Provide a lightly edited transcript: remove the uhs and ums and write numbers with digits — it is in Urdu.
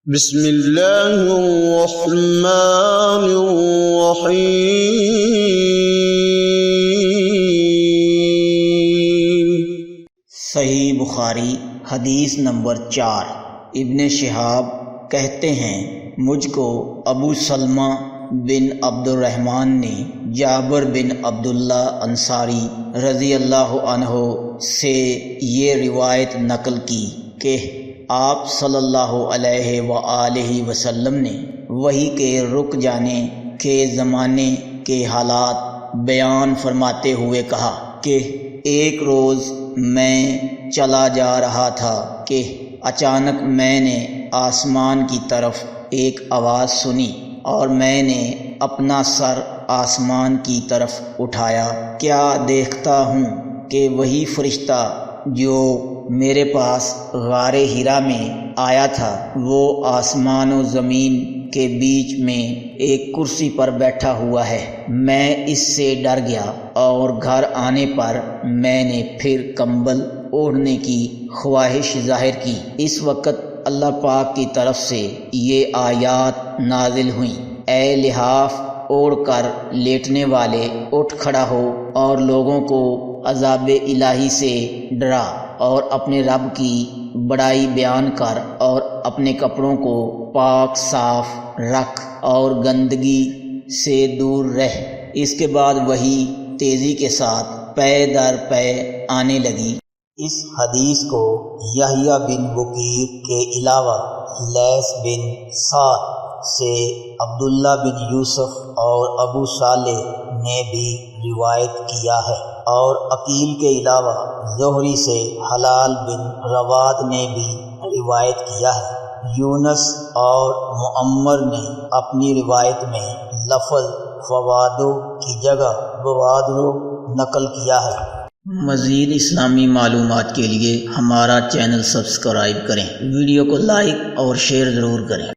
بسم اللہ الرحمن الرحیم۔ صحیح بخاری حدیث نمبر 4۔ ابن شہاب کہتے ہیں مجھ کو ابو سلمہ بن عبد الرحمن نے جابر بن عبداللہ انصاری رضی اللہ عنہ سے یہ روایت نقل کی کہ آپ صلی اللہ علیہ وآلہ وسلم نے وحی کے رک جانے کے زمانے کے حالات بیان فرماتے ہوئے کہا کہ ایک روز میں چلا جا رہا تھا کہ اچانک میں نے آسمان کی طرف ایک آواز سنی اور میں نے اپنا سر آسمان کی طرف اٹھایا، کیا دیکھتا ہوں کہ وہی فرشتہ جو میرے پاس غار حرا میں آیا تھا وہ آسمان و زمین کے بیچ میں ایک کرسی پر بیٹھا ہوا ہے۔ میں اس سے ڈر گیا اور گھر آنے پر میں نے پھر کمبل اوڑھنے کی خواہش ظاہر کی۔ اس وقت اللہ پاک کی طرف سے یہ آیات نازل ہوئیں، اے لحاف اوڑھ کر لیٹنے والے، اٹھ کھڑا ہو اور لوگوں کو عذاب الہی سے ڈرا اور اپنے رب کی بڑائی بیان کر اور اپنے کپڑوں کو پاک صاف رکھ اور گندگی سے دور رہ۔ اس کے بعد وہی تیزی کے ساتھ پے در پے آنے لگی۔ اس حدیث کو یحییٰ بن بکیر کے علاوہ لیث بن سعد سے عبداللہ بن یوسف اور ابو صالح نے بھی روایت کیا ہے، اور عقیل کے علاوہ زہری سے حلال بن رواد نے بھی روایت کیا ہے۔ یونس اور معمر نے اپنی روایت میں لفظ فوادو کی جگہ بوادو نقل کیا ہے۔ مزید اسلامی معلومات کے لیے ہمارا چینل سبسکرائب کریں، ویڈیو کو لائک اور شیئر ضرور کریں۔